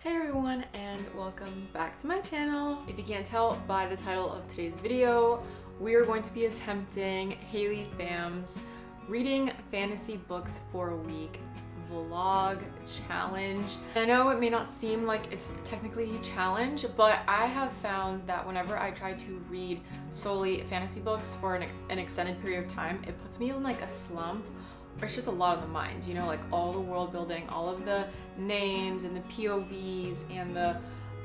Hey everyone, and welcome back to my channel. If you can't tell by the title of today's video, we are going to be attempting Haley Pham's reading fantasy books for a week vlog challenge. I know it may not seem like it's technically a challenge, but I have found that whenever I try to read solely fantasy books for an extended period of time, it puts me in like a slump. It's just a lot on the mind, you know, like all the world building, all of the names and the POVs and the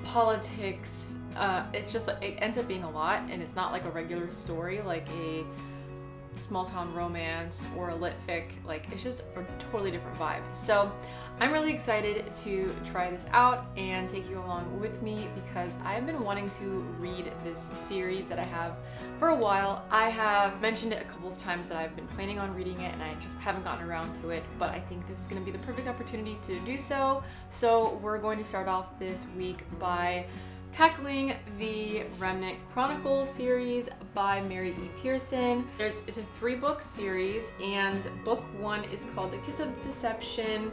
politics. It's just, it ends up being a lot, and it's not like a regular story, like a small town romance or a lit fic. Like, it's just a totally different vibe. So I'm really excited to try this out and take you along with me because I've been wanting to read this series that I have for a while. I have mentioned it a couple of times that I've been planning on reading it and I just haven't gotten around to it, but I think this is going to be the perfect opportunity to do so. So we're going to start off this week by tackling the Remnant Chronicles series by Mary E. Pearson. It's a 3-book series, and book 1 is called The Kiss of Deception,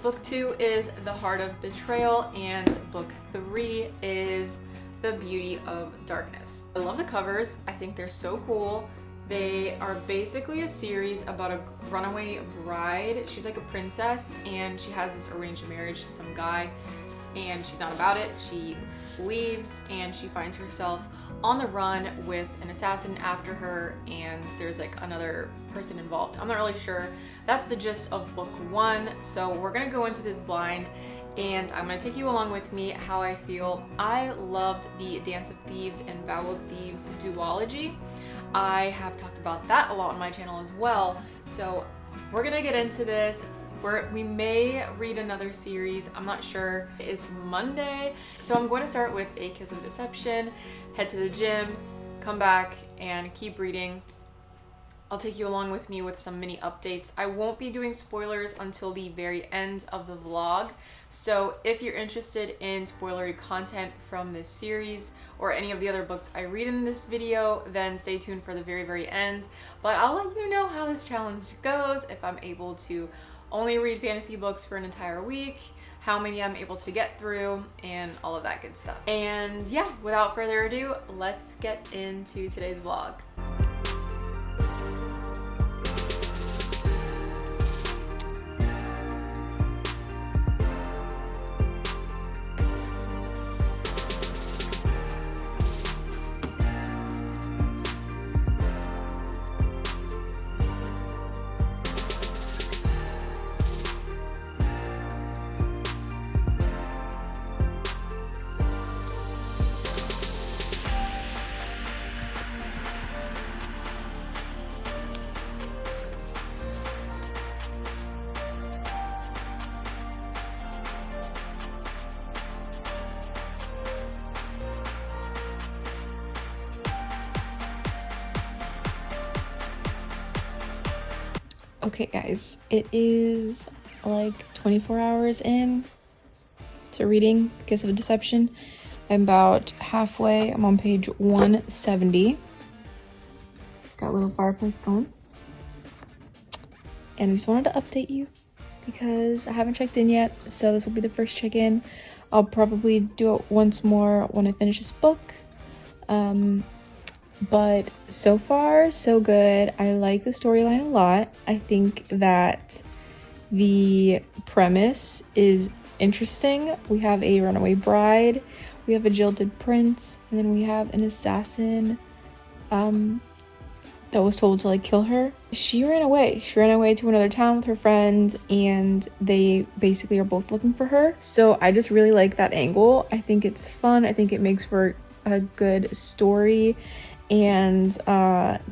book 2 is The Heart of Betrayal, and book 3 is The Beauty of Darkness. I love the covers. I think they're so cool. They are basically a series about a runaway bride. She's like a princess, and she has this arranged marriage to some guy, and she's not about it. She leaves and she finds herself on the run with an assassin after her, and there's like another person involved. I'm not really sure. That's the gist of book 1. So we're gonna go into this blind and I'm gonna take you along with me how I feel. I loved the Dance of Thieves and Vow of Thieves duology. I have talked about that a lot on my channel as well. So we're gonna get into this. We may read another series, I'm not sure. It is Monday, so I'm going to start with A Kiss of Deception, head to the gym, come back, and keep reading. I'll take you along with me with some mini updates. I won't be doing spoilers until the very end of the vlog, so if you're interested in spoilery content from this series or any of the other books I read in this video, then stay tuned for the very, very end. But I'll let you know how this challenge goes, if I'm able to only read fantasy books for an entire week, how many I'm able to get through, and all of that good stuff. And yeah, without further ado, let's get into today's vlog. Okay guys, it is like 24 hours in to reading The Kiss of Deception. I'm about halfway. I'm on page 170. Got a little fireplace going. And I just wanted to update you because I haven't checked in yet, so this will be the first check-in. I'll probably do it once more when I finish this book. But so far, so good. I like the storyline a lot. I think that the premise is interesting. We have a runaway bride, we have a jilted prince, and then we have an assassin that was told to like kill her. She ran away. She ran away to another town with her friend, and they basically are both looking for her. So I just really like that angle. I think it's fun. I think it makes for a good story, and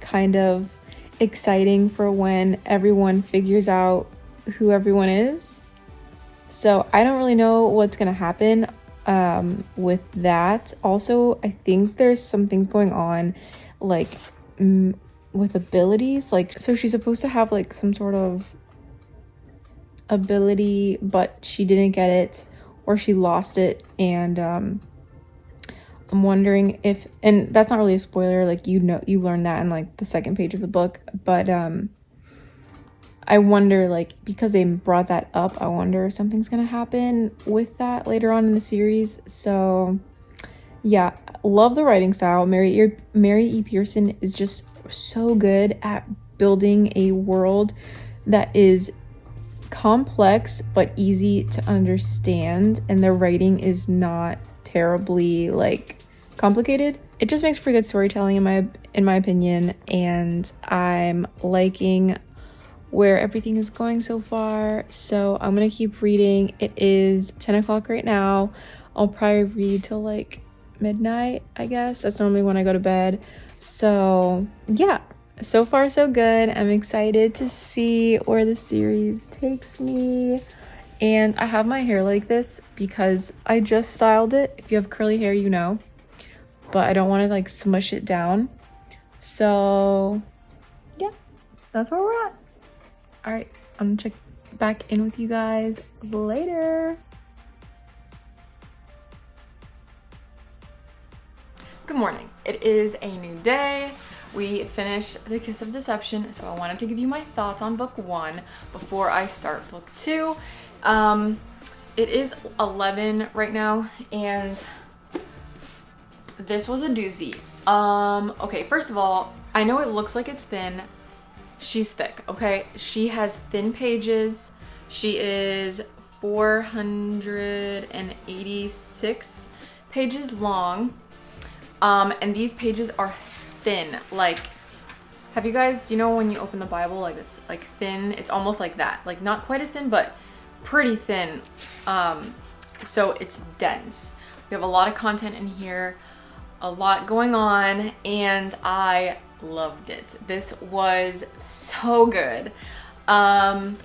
kind of exciting for when everyone figures out who everyone is. So I don't really know what's gonna happen with that. Also, I think there's some things going on like with abilities. Like, so she's supposed to have like some sort of ability, but she didn't get it, or she lost it, and I'm wondering if, and that's not really a spoiler, like, you know, you learn that in like the second page of the book, but I wonder, like, because they brought that up, I wonder if something's gonna happen with that later on in the series. So yeah, love the writing style. Mary E. Pearson is just so good at building a world that is complex but easy to understand, and the writing is not terribly like complicated. It just makes for good storytelling in my opinion, and I'm liking where everything is going so far. So I'm gonna keep reading. It is 10 o'clock right now. I'll probably read till like midnight, I guess. That's normally when I go to bed. So yeah, so far so good. I'm excited to see where the series takes me. And I have my hair like this because I just styled it. If you have curly hair, you know, but I don't want to like smush it down. So yeah, that's where we're at. All right, I'm gonna check back in with you guys later. Good morning. It is a new day. We finished The Kiss of Deception, so I wanted to give you my thoughts on book 1 before I start book 2. It is 11 right now, and this was a doozy. Okay, first of all, I know it looks like it's thin. She's thick, okay? She has thin pages. She is 486 pages long. And these pages are thin. Like, do you know when you open the Bible, like it's like thin? It's almost like that. Like not quite as thin, but pretty thin. So it's dense. We have a lot of content in here, a lot going on, and I loved it. This was so good. I'm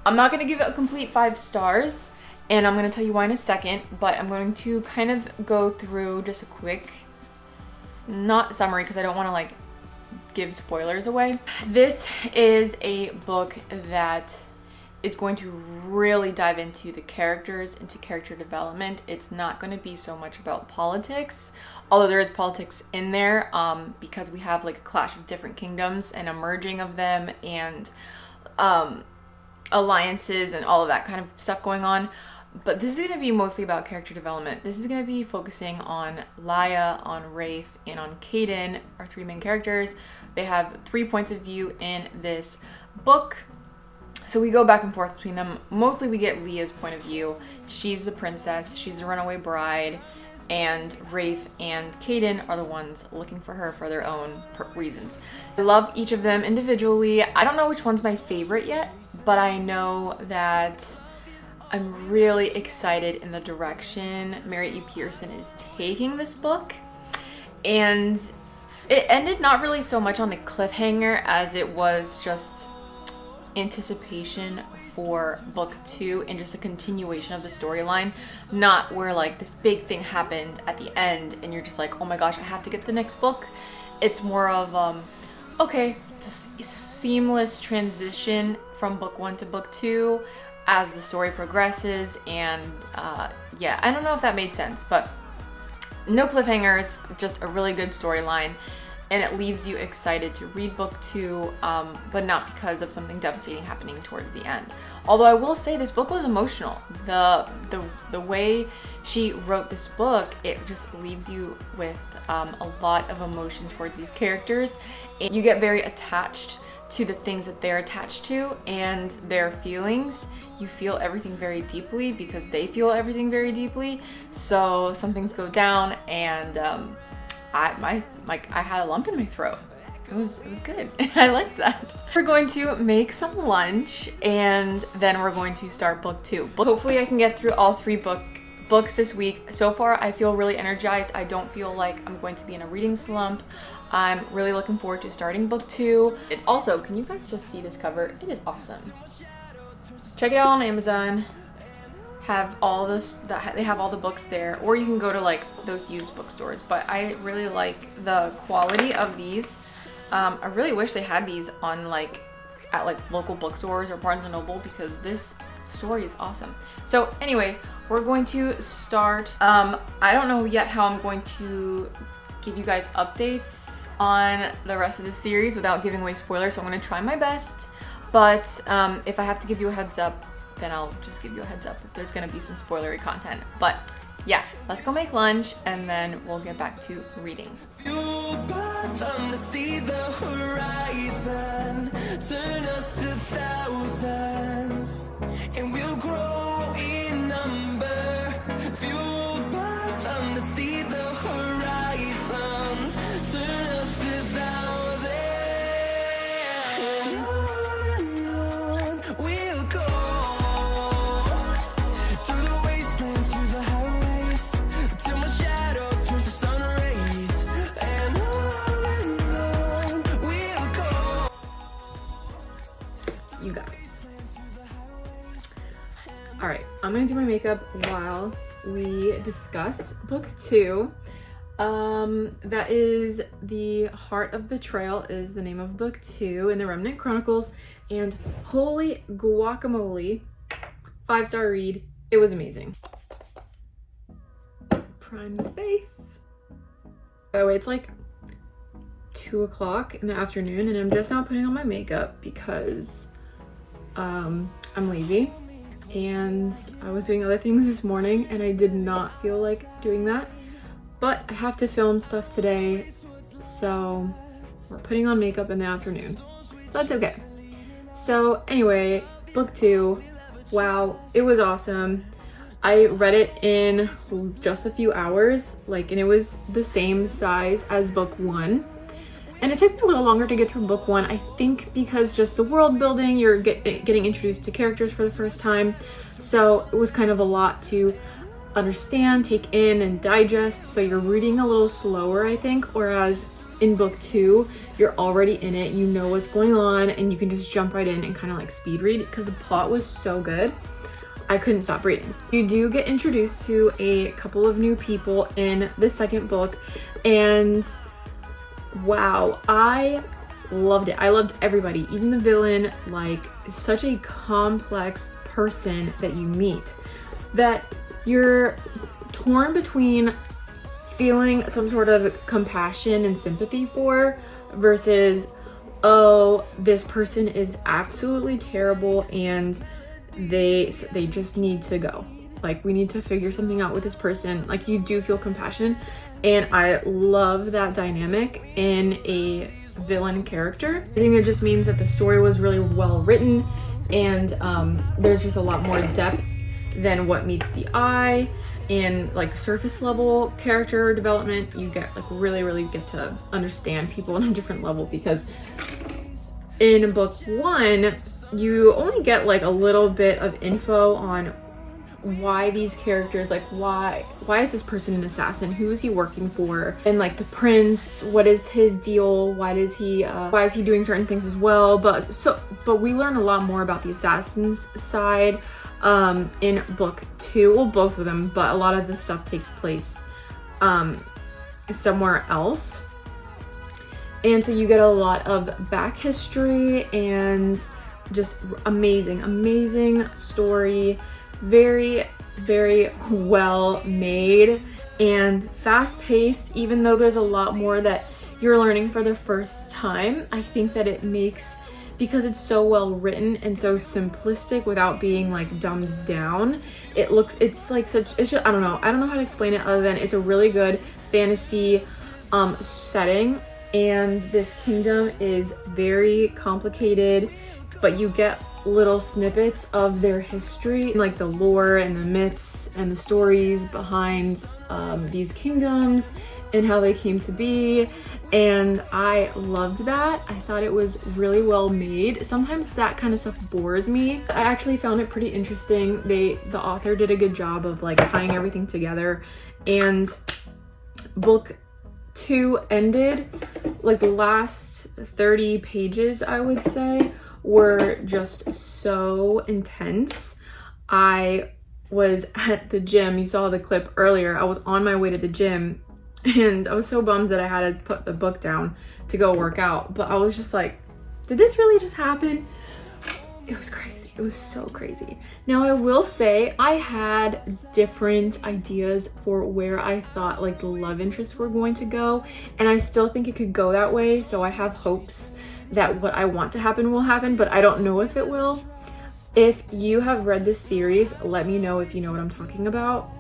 not gonna give it a complete 5 stars, and I'm gonna tell you why in a second, but I'm going to kind of go through just a quick, not summary, because I don't want to like give spoilers away. This is a book that is going to really dive into the characters, into character development. It's not going to be so much about politics, although there is politics in there, because we have like a clash of different kingdoms and a merging of them, and alliances and all of that kind of stuff going on. But this is going to be mostly about character development. This is going to be focusing on Laia, on Rafe, and on Caden, our 3 main characters. They have 3 points of view in this book, so we go back and forth between them. Mostly we get Leah's point of view. She's the princess, she's the runaway bride, and Rafe and Caden are the ones looking for her for their own reasons. I love each of them individually. I don't know which one's my favorite yet, but I know that I'm really excited in the direction Mary E. Pearson is taking this book. And it ended not really so much on a cliffhanger as it was just anticipation for book 2 and just a continuation of the storyline, not where like this big thing happened at the end and you're just like, oh my gosh, I have to get the next book. It's more of okay, just seamless transition from book 1 to book 2 as the story progresses. And yeah, I don't know if that made sense, but no cliffhangers, just a really good storyline. And it leaves you excited to read book 2, but not because of something devastating happening towards the end. Although I will say this book was emotional. The way she wrote this book, it just leaves you with a lot of emotion towards these characters. And you get very attached to the things that they're attached to and their feelings. You feel everything very deeply because they feel everything very deeply. So some things go down, and I had a lump in my throat. It was good. I liked that. We're going to make some lunch, and then we're going to start book 2. Hopefully I can get through all 3 books this week. So far I feel really energized. I don't feel like I'm going to be in a reading slump. I'm really looking forward to starting book 2. And also, can you guys just see this cover? It is awesome. Check it out on Amazon. Have all this, they have all the books there, or you can go to like those used bookstores. But I really like the quality of these. I really wish they had these on like at like local bookstores or Barnes and Noble, because this story is awesome. So anyway, we're going to start. I don't know yet how I'm going to give you guys updates on the rest of the series without giving away spoilers, so I'm going to try my best. But if I have to give you a heads up, then I'll just give you a heads up if there's gonna be some spoilery content. But yeah, let's go make lunch and then we'll get back to reading. Fueled by them to see the horizon, turn us to thousands, and we'll grow in number. Fueled by them to see the horizon, turn us to thousands, and on we'll go, through the wastelands, through the highways, till my shadow turns to sun rays, and on we'll go. You guys. All right, I'm gonna do my makeup while we discuss book 2. That is The Heart of Betrayal is the name of book 2 in the Remnant Chronicles, and holy guacamole, 5-star read. It was amazing. Prime the face. By the way, it's like 2 o'clock in the afternoon and I'm just now putting on my makeup because I'm lazy and I was doing other things this morning and I did not feel like doing that. But I have to film stuff today, so we're putting on makeup in the afternoon. That's okay. So anyway, book 2, wow, it was awesome. I read it in just a few hours, and it was the same size as book 1. And it took me a little longer to get through book 1, I think because just the world building, you're getting introduced to characters for the first time. So it was kind of a lot to understand, take in, and digest. So you're reading a little slower, I think, whereas in book 2, you're already in it, you know what's going on, and you can just jump right in and kind of like speed read because the plot was so good. I couldn't stop reading. You do get introduced to a couple of new people in the second book, and wow, I loved it. I loved everybody, even the villain, like such a complex person that you meet that you're torn between feeling some sort of compassion and sympathy for versus, oh, this person is absolutely terrible and they just need to go. Like, we need to figure something out with this person. Like, you do feel compassion, and I love that dynamic in a villain character. I think it just means that the story was really well written, and there's just a lot more depth than what meets the eye, and like surface level character development. You get like really get to understand people on a different level, because in book 1 you only get like a little bit of info on why these characters, like why is this person an assassin, who is he working for, and like the prince, what is his deal, why is he doing certain things as well. But we learn a lot more about the assassin's side in book 2, well, both of them, but a lot of the stuff takes place somewhere else, and so you get a lot of back history and just amazing story. Very well made and fast paced. Even though there's a lot more that you're learning for the first time, I think that it makes, because it's so well written and so simplistic without being like dumbed down, it's like such, it's just, I don't know how to explain it other than it's a really good fantasy setting, and this kingdom is very complicated, but you get little snippets of their history, like the lore and the myths and the stories behind these kingdoms and how they came to be, and I loved that. I thought it was really well made. Sometimes that kind of stuff bores me. I actually found it pretty interesting. The author did a good job of like tying everything together, and book 2 ended, like the last 30 pages, I would say, were just so intense. I was at the gym, you saw the clip earlier, I was on my way to the gym and I was so bummed that I had to put the book down to go work out, but I was just like, did this really just happen? It was crazy. It was so crazy. Now I will say I had different ideas for where I thought like the love interests were going to go, and I still think it could go that way, so I have hopes that what I want to happen will happen, but I don't know if it will. If you have read this series, let me know if you know what I'm talking about.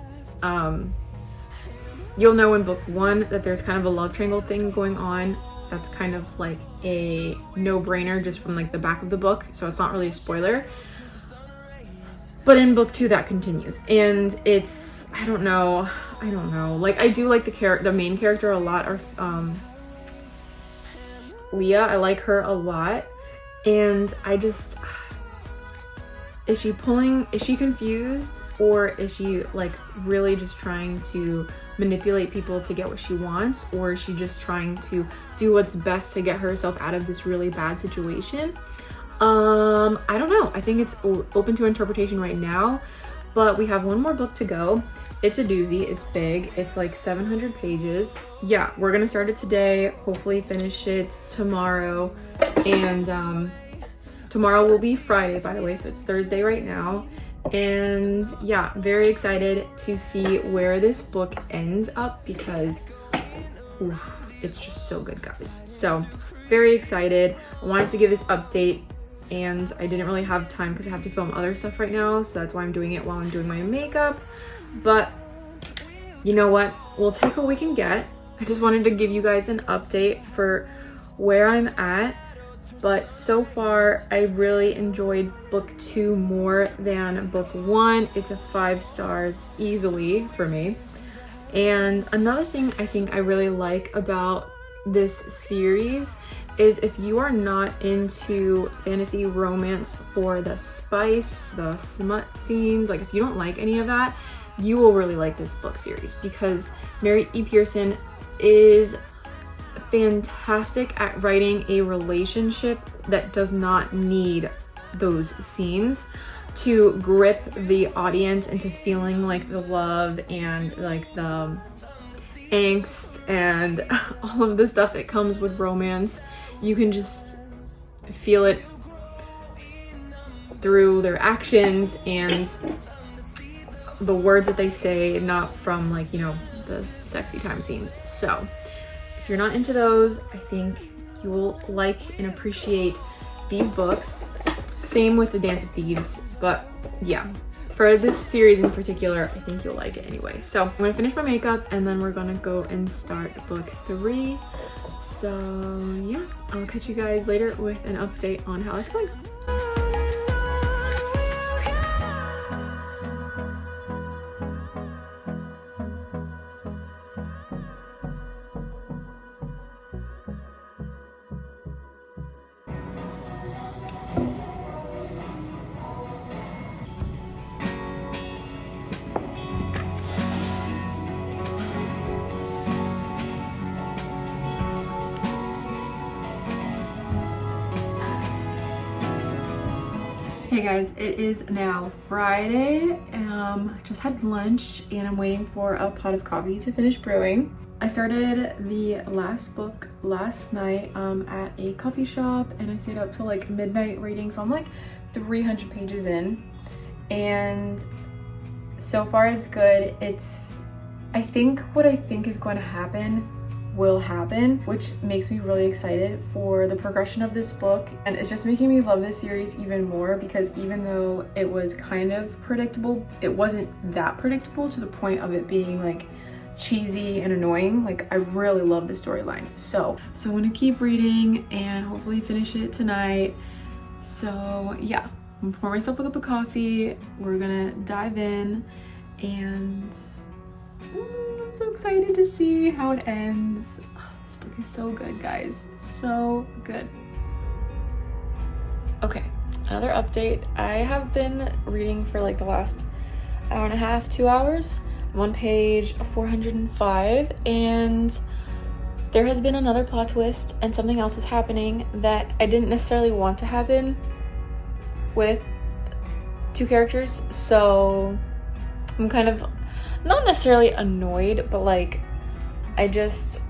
You'll know in book 1 that there's kind of a love triangle thing going on. That's kind of like a no-brainer just from like the back of the book, so it's not really a spoiler. But in book 2 that continues, and it's, I don't know, like I do like the main character a lot, or Leah. I like her a lot, and I just, is she confused, or is she like really just trying to manipulate people to get what she wants, or is she just trying to do what's best to get herself out of this really bad situation? I don't know. I think it's open to interpretation right now, but we have one more book to go. It's a doozy. It's big. It's like 700 pages. Yeah, we're gonna start it today, hopefully finish it tomorrow, and tomorrow will be Friday, by the way, so it's Thursday right now. And yeah, very excited to see where this book ends up, because it's just so good, guys. So very excited. I wanted to give this update, and I didn't really have time because I have to film other stuff right now, so that's why I'm doing it while I'm doing my makeup. But you know what, we'll take what we can get. I just wanted to give you guys an update for where I'm at. But so far, I really enjoyed book 2 more than book 1. It's a 5 stars easily for me. And another thing I think I really like about this series is if you are not into fantasy romance for the spice, the smut scenes, like if you don't like any of that, you will really like this book series, because Mary E. Pearson is fantastic at writing a relationship that does not need those scenes to grip the audience into feeling like the love and like the angst and all of the stuff that comes with romance. You can just feel it through their actions and the words that they say, not from like, you know, the sexy time scenes. So if you're not into those, I think you will like and appreciate these books. Same with The Dance of Thieves, but yeah, for this series in particular, I think you'll like it anyway. So I'm gonna finish my makeup and then we're gonna go and start book 3. So yeah, I'll catch you guys later with an update on how it's going. Hey guys, it is now Friday. I just had lunch and I'm waiting for a pot of coffee to finish brewing. I started the last book last night at a coffee shop, and I stayed up till like midnight reading, so I'm like 300 pages in, and so far it's good. I think what I think is going to happen will happen, which makes me really excited for the progression of this book, and it's just making me love this series even more, because even though it was kind of predictable, it wasn't that predictable to the point of it being like cheesy and annoying. Like, I really love the storyline. So I'm gonna keep reading and hopefully finish it tonight. So yeah, I'm gonna pour myself a cup of coffee, we're gonna dive in, and I'm so excited to see how it ends. Oh, this book is so good, guys. So good. Okay, another update. I have been reading for like the last hour and a half, 2 hours. I'm on page 405, and there has been another plot twist, and something else is happening that I didn't necessarily want to happen with 2 characters. So I'm kind of not necessarily annoyed, but like I just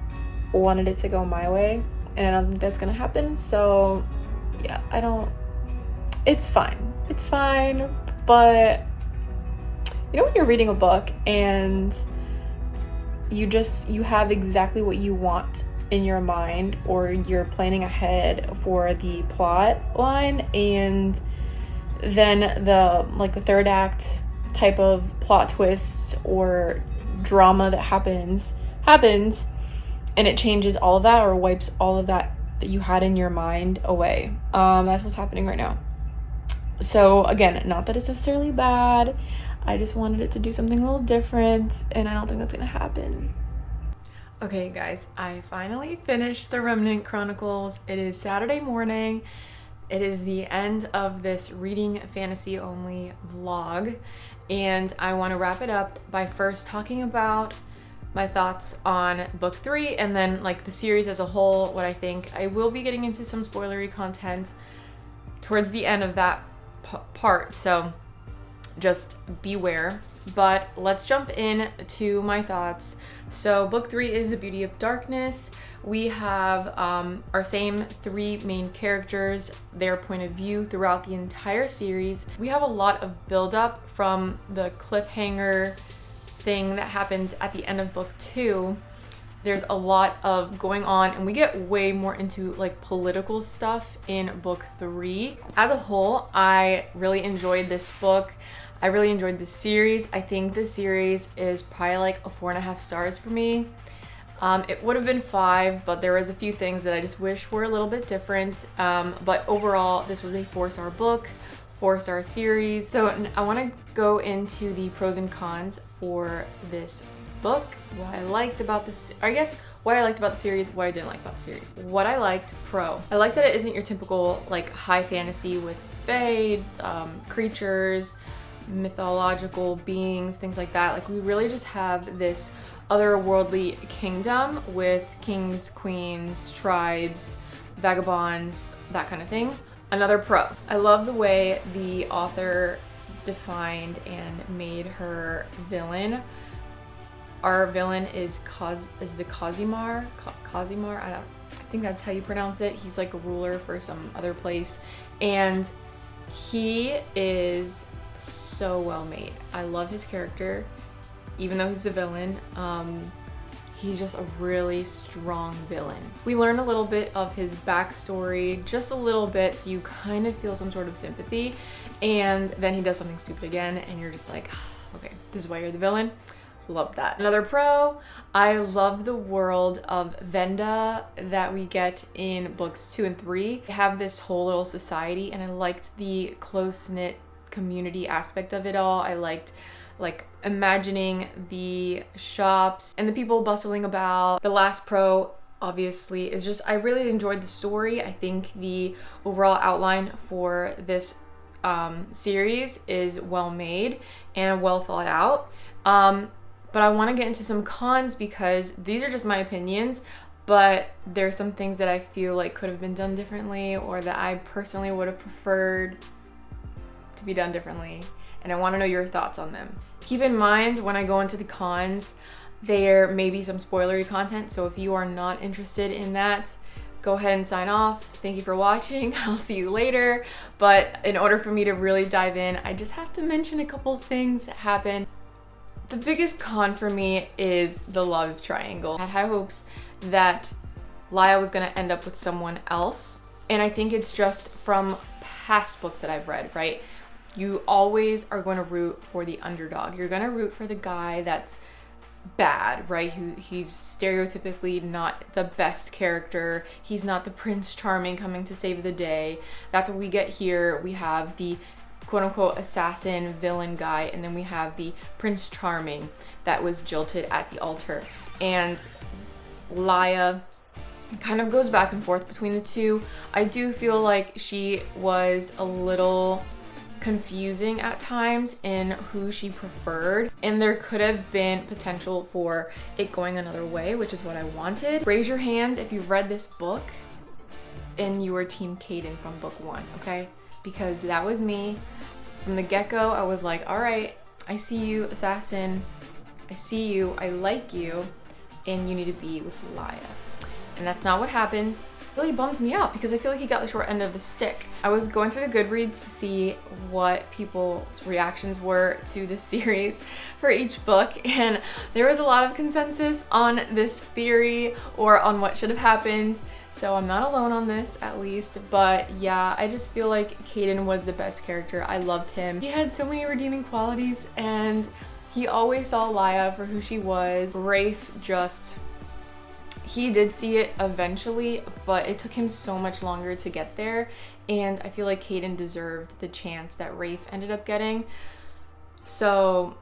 wanted it to go my way, and I don't think that's gonna happen. So yeah, it's fine, but you know when you're reading a book and you have exactly what you want in your mind, or you're planning ahead for the plot line, and then the third act type of plot twist or drama that happens, and it changes all of that or wipes all of that you had in your mind away. That's what's happening right now. So again, not that it's necessarily bad, I just wanted it to do something a little different, and I don't think that's gonna happen. Okay guys, I finally finished the Remnant Chronicles. It is Saturday morning. It is the end of this reading fantasy only vlog, and I want to wrap it up by first talking about my thoughts on book 3 and then like the series as a whole, what I think. I will be getting into some spoilery content towards the end of that part, so just beware. But let's jump in to my thoughts. So book 3 is The Beauty of Darkness. We have our same 3 main characters, their point of view throughout the entire series. We have a lot of buildup from the cliffhanger thing that happens at the end of book 2. There's a lot of going on, and we get way more into like political stuff in book 3. As a whole, I really enjoyed this book. I really enjoyed this series. I think this series is probably like a 4.5 stars for me. It would have been 5, but there was a few things that I just wish were a little bit different. But overall, this was a 4-star book, 4-star series. So I want to go into the pros and cons for this book. What I liked about this, I guess what I liked about the series, what I didn't like about the series. What I liked, I like that it isn't your typical like high fantasy with fae, creatures, mythological beings, things like that. Like we really just have this otherworldly kingdom with kings, queens, tribes, vagabonds, that kind of thing. Another pro, I love the way the author defined and made her villain. Our villain is the Cazimar. I think that's how you pronounce it. He's like a ruler for some other place, and he is so well made. I love his character, even though he's the villain. He's just a really strong villain. We learn a little bit of his backstory, just a little bit, so you kind of feel some sort of sympathy, and then he does something stupid again, and you're just like, okay, this is why you're the villain. Love that. Another pro, I loved the world of Venda that we get in books 2 and 3. They have this whole little society, and I liked the close-knit community aspect of it all. I liked like imagining the shops and the people bustling about. The last pro obviously is just I really enjoyed the story. I think the overall outline for this series is well made and well thought out. But I want to get into some cons because these are just my opinions, but there's some things that I feel like could have been done differently, or that I personally would have preferred to be done differently, and I want to know your thoughts on them. Keep in mind when I go into the cons, there may be some spoilery content, so if you are not interested in that, go ahead and sign off. Thank you for watching. I'll see you later. But in order for me to really dive in, I just have to mention a couple things that happen. The biggest con for me is the love triangle. I had high hopes that Laia was gonna end up with someone else, and I think it's just from past books that I've read, right? You always are going to root for the underdog. You're going to root for the guy that's bad, right? He's stereotypically not the best character. He's not the Prince Charming coming to save the day. That's what we get here. We have the quote-unquote assassin villain guy, and then we have the Prince Charming that was jilted at the altar. And Laia kind of goes back and forth between the two. I do feel like she was a little confusing at times in who she preferred, and there could have been potential for it going another way, which is what I wanted. Raise your hand if you've read this book and you were Team Caden from book 1, okay? Because that was me. From the get-go, I was like, all right, I see you, assassin. I see you, I like you, and you need to be with Laia. And that's not what happened. really bums me out because I feel like he got the short end of the stick. I was going through the Goodreads to see what people's reactions were to this series for each book, and there was a lot of consensus on this theory or on what should have happened. So I'm not alone on this, at least. But yeah, I just feel like Caden was the best character. I loved him. He had so many redeeming qualities, and he always saw Laya for who she was. Rafe just, he did see it eventually, but it took him so much longer to get there. And I feel like Caden deserved the chance that Rafe ended up getting. So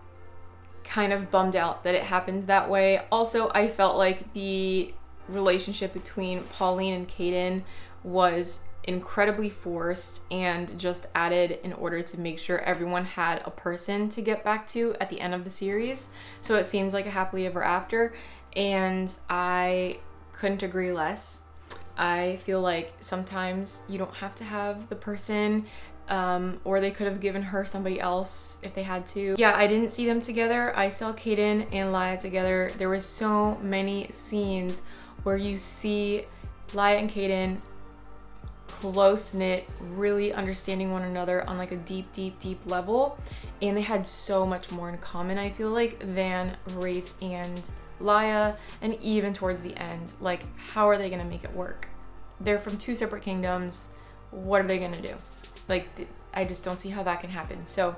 kind of bummed out that it happened that way. Also, I felt like the relationship between Pauline and Caden was incredibly forced and just added in order to make sure everyone had a person to get back to at the end of the series. So it seems like a happily ever after, and I couldn't agree less. I feel like sometimes you don't have to have the person, or they could have given her somebody else if they had to. Yeah, I didn't see them together. I saw Caden and Laya together. There was so many scenes where you see Laya and Caden close-knit, really understanding one another on like a deep, deep, deep level. And they had so much more in common, I feel like, than Rafe and Laya. And even towards the end, like, how are they gonna make it work? They're from two separate kingdoms. What are they gonna do? Like, I just don't see how that can happen. So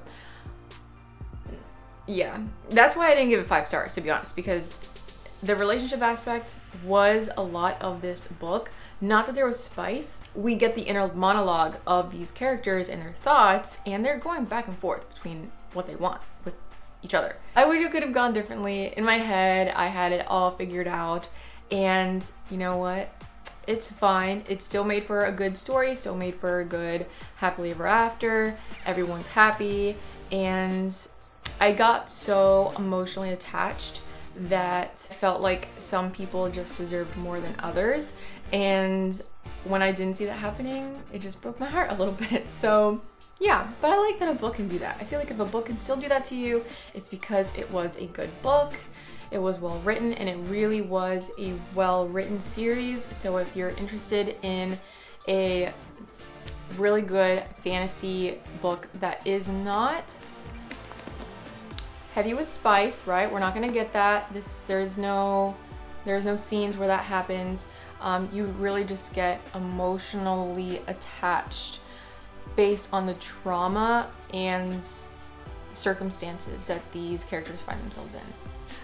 yeah, that's why I didn't give it 5 stars, to be honest, because the relationship aspect was a lot of this book. Not that there was spice. We get the inner monologue of these characters and their thoughts, and they're going back and forth between what they want with each other. I wish it could have gone differently. In my head, I had it all figured out, and you know what? It's fine. It's still made for a good story, still made for a good happily ever after. Everyone's happy, and I got so emotionally attached that I felt like some people just deserved more than others. And when I didn't see that happening, it just broke my heart a little bit. So yeah, but I like that a book can do that. I feel like if a book can still do that to you, it's because it was a good book, it was well written, and it really was a well written series. So if you're interested in a really good fantasy book that is not heavy with spice, right? We're not gonna get that. There's no scenes where that happens. You really just get emotionally attached based on the trauma and circumstances that these characters find themselves in.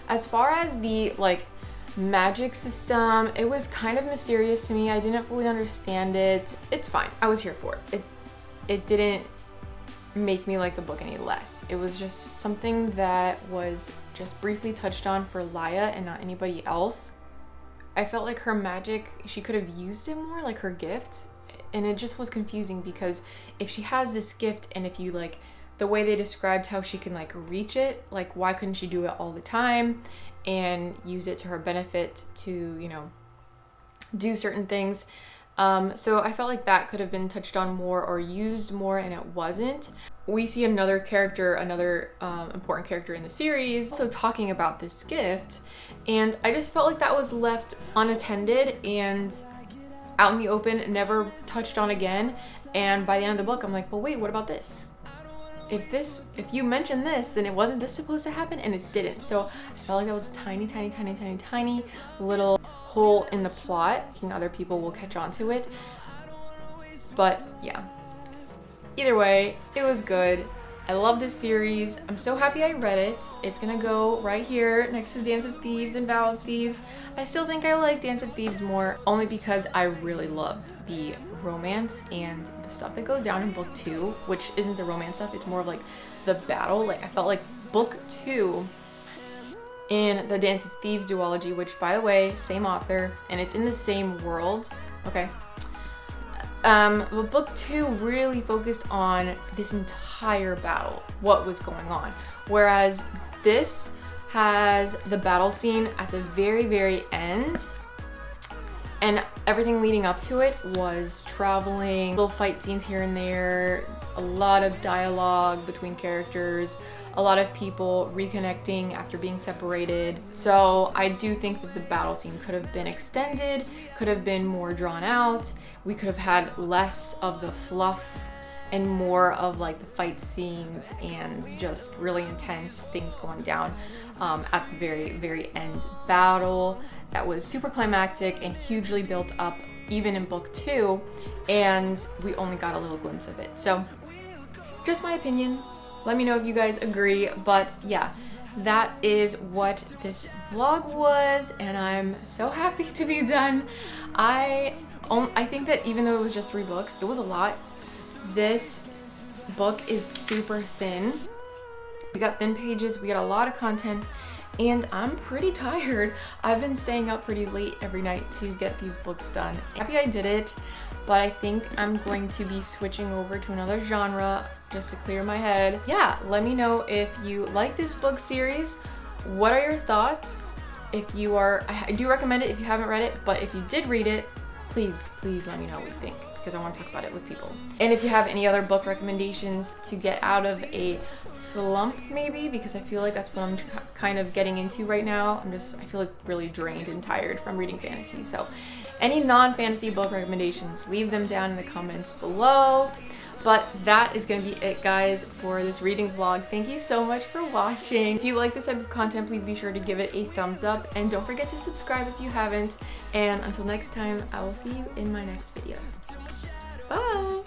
As far as the like magic system, it was kind of mysterious to me. I didn't fully understand it. It's fine. I was here for it. It didn't make me like the book any less. It was just something that was just briefly touched on for Laya and not anybody else. I felt like her magic, she could have used it more, like her gift, and it just was confusing because if she has this gift and if you like the way they described how she can like reach it, like why couldn't she do it all the time and use it to her benefit to, you know, do certain things. So I felt like that could have been touched on more or used more, and it wasn't. We see another character, another important character in the series, also talking about this gift, and I just felt like that was left unattended and out in the open, never touched on again. And by the end of the book, I'm like, well, wait, what about this? If you mention this, then it wasn't this supposed to happen, and it didn't. So I felt like that was a tiny, tiny, tiny, tiny, tiny little hole in the plot, and other people will catch on to it. But yeah, either way, it was good. I love this series. I'm so happy I read it. It's gonna go right here next to Dance of Thieves and Vow of Thieves. I still think I like Dance of Thieves more, only because I really loved the romance and the stuff that goes down in book 2, which isn't the romance stuff, it's more of like the battle. Like I felt like book 2 in the Dance of Thieves duology, which by the way, same author, and it's in the same world, okay? But book 2 really focused on this entire battle, what was going on. Whereas this has the battle scene at the very, very end. And everything leading up to it was traveling, little fight scenes here and there, a lot of dialogue between characters, a lot of people reconnecting after being separated. So I do think that the battle scene could have been extended, could have been more drawn out. We could have had less of the fluff and more of like the fight scenes and just really intense things going down at the very, very end battle. That was super climactic and hugely built up even in book 2, and we only got a little glimpse of it. So just my opinion, let me know if you guys agree. But yeah, that is what this vlog was, and I'm so happy to be done. I think that even though it was just 3 books, it was a lot. This book is super thin. We got thin pages, we got a lot of content, and I'm pretty tired. I've been staying up pretty late every night to get these books done. Happy I did it, but I think I'm going to be switching over to another genre just to clear my head. Yeah, let me know if you like this book series. What are your thoughts? If you are, I do recommend it if you haven't read it, but if you did read it, please let me know what you think, because I want to talk about it with people. And if you have any other book recommendations to get out of a slump, maybe, because I feel like that's what I'm kind of getting into right now. I feel like really drained and tired from reading fantasy. So any non-fantasy book recommendations, leave them down in the comments below. But that is going to be it, guys, for this reading vlog. Thank you so much for watching. If you like this type of content, please be sure to give it a thumbs up, and don't forget to subscribe if you haven't. And until next time, I will see you in my next video. Bye!